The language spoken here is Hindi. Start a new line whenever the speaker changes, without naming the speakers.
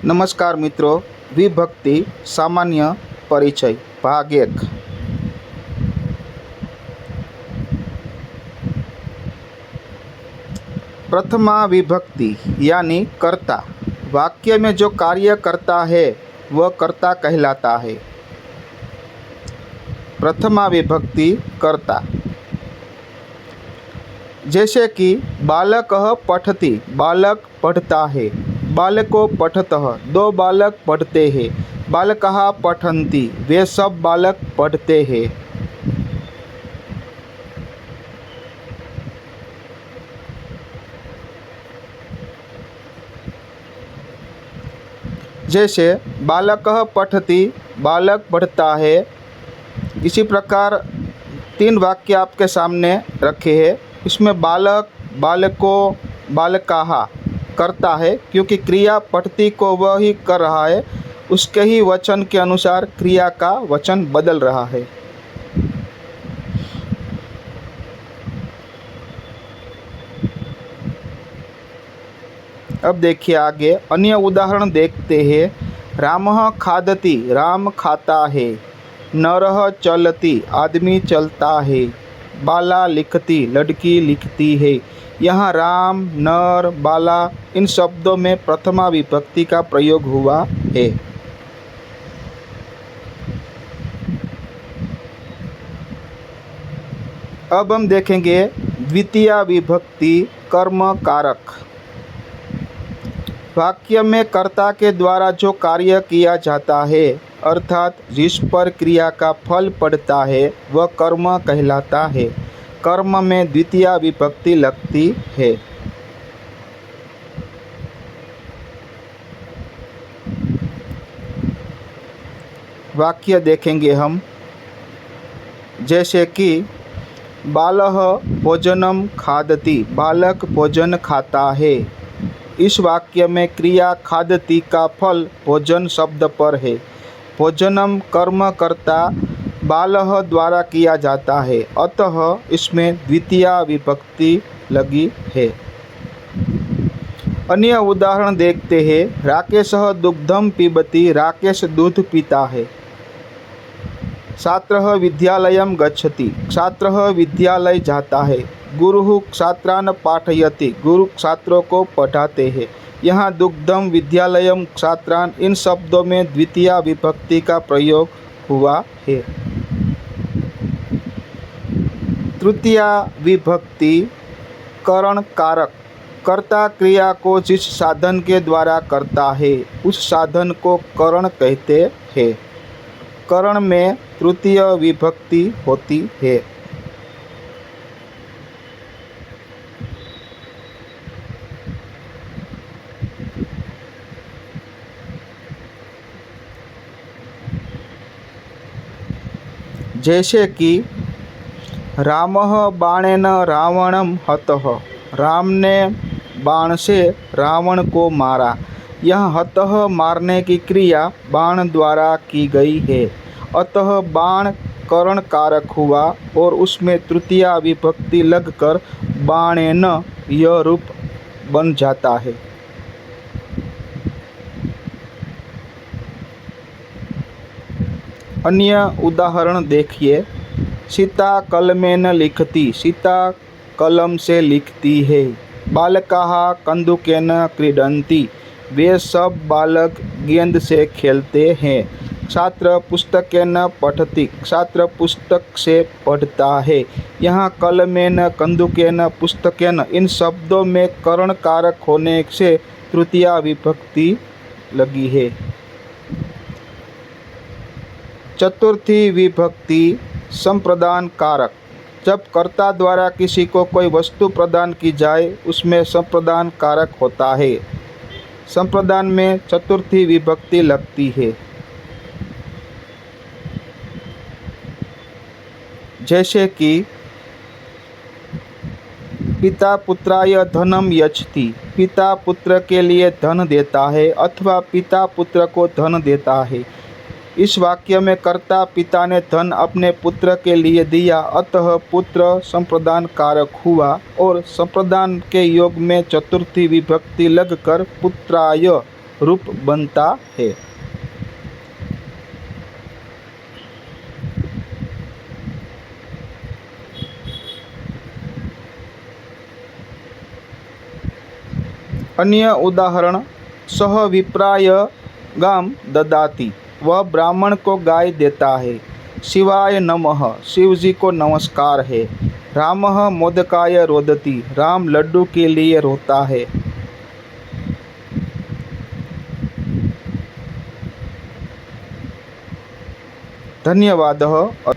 नमस्कार मित्रों, विभक्ति सामान्य परिचय भाग 1। प्रथमा विभक्ति यानी कर्ता। वाक्य में जो कार्य करता है वह कर्ता कहलाता है। प्रथमा विभक्ति कर्ता। जैसे कि बालकः पठति, बालक पढ़ता है। बालको पठतः, दो बालक पढ़ते हैं। बालकाः पठन्ति, वे सब बालक पढ़ते हैं। जैसे बालकः पठति, बालक पढ़ता है। इसी प्रकार 3 वाक्य आपके सामने रखे हैं। इसमें बालक, बालको, बालकाः करता है, क्योंकि क्रिया पठती को वह ही कर रहा है। उसके ही वचन के अनुसार क्रिया का वचन बदल रहा है। अब देखिए आगे अन्य उदाहरण देखते हैं। रामः खादति, राम खाता है। नरः चलति, आदमी चलता है। बाला लिखती, लड़की लिखती है। यहाँ राम, नर, बाला इन शब्दों में प्रथमा विभक्ति का प्रयोग हुआ है। अब हम देखेंगे द्वितीय विभक्ति कर्म कारक। वाक्य में कर्ता के द्वारा जो कार्य किया जाता है, अर्थात जिस पर क्रिया का फल पड़ता है, वह कर्म कहलाता है। कर्म में द्वितीय विभक्ति लगती है। वाक्य देखेंगे हम। जैसे कि बालः भोजनम खादति, बालक भोजन खाता है। इस वाक्य में क्रिया खादति का फल भोजन शब्द पर है। भोजनम कर्म कर्ता बालः द्वारा किया जाता है, अतः इसमें द्वितीय विभक्ति लगी है। अन्य उदाहरण देखते हैं। राकेशः दुग्धम पिबति, राकेश दूध पीता है। छात्रः विद्यालयं गच्छति, छात्रः विद्यालय जाता है। गुरुः छात्रान् पाठयति, गुरु छात्रों को पढ़ाते हैं। यहाँ दुग्धम, विद्यालयम, छात्रान् इन शब्दों में द्वितीय विभक्ति का प्रयोग हुआ है। तृतीय विभक्ति करण कारक। कर्ता क्रिया को जिस साधन के द्वारा करता है, उस साधन को करण कहते हैं। करण में तृतीय विभक्ति होती है। जैसे कि रामः बाणेन रावणं हतः, राम ने बाण से रावण को मारा। यह हतः मारने की क्रिया बाण द्वारा की गई है, अतः बाण करण कारक हुआ और उसमें तृतीय विभक्ति लगकर बाणेन यह रूप बन जाता है। अन्य उदाहरण देखिए। सीता कलमेन लिखती, सीता कलम से लिखती है। बालकाः कन्दुकेन क्रीडन्ति, वे सब बालक गेंद से खेलते हैं। छात्र पुस्तकेन पठति, छात्र पुस्तक से पढ़ता है। यहाँ कलमेन, कन्दुकेन, पुस्तकेन इन शब्दों में करण कारक होने से तृतीय विभक्ति लगी है। चतुर्थी विभक्ति संप्रदान कारक। जब कर्ता द्वारा किसी को कोई वस्तु प्रदान की जाए, उसमें संप्रदान कारक होता है। संप्रदान में चतुर्थी विभक्ति लगती है। जैसे कि पिता पुत्राय धनम यच्छति, पिता पुत्र के लिए धन देता है, अथवा पिता पुत्र को धन देता है। इस वाक्य में कर्ता पिता ने धन अपने पुत्र के लिए दिया, अतः पुत्र संप्रदान कारक हुआ और संप्रदान के योग में चतुर्थी विभक्ति लगकर पुत्राय रूप बनता है। अन्य उदाहरण, सह विप्राय गाम ददाती, वह ब्राह्मण को गाय देता है। शिवाय नमः, शिव जी को नमस्कार है। रामः मोदकाय रोदती, राम लड्डू के लिए रोता है। धन्यवादः।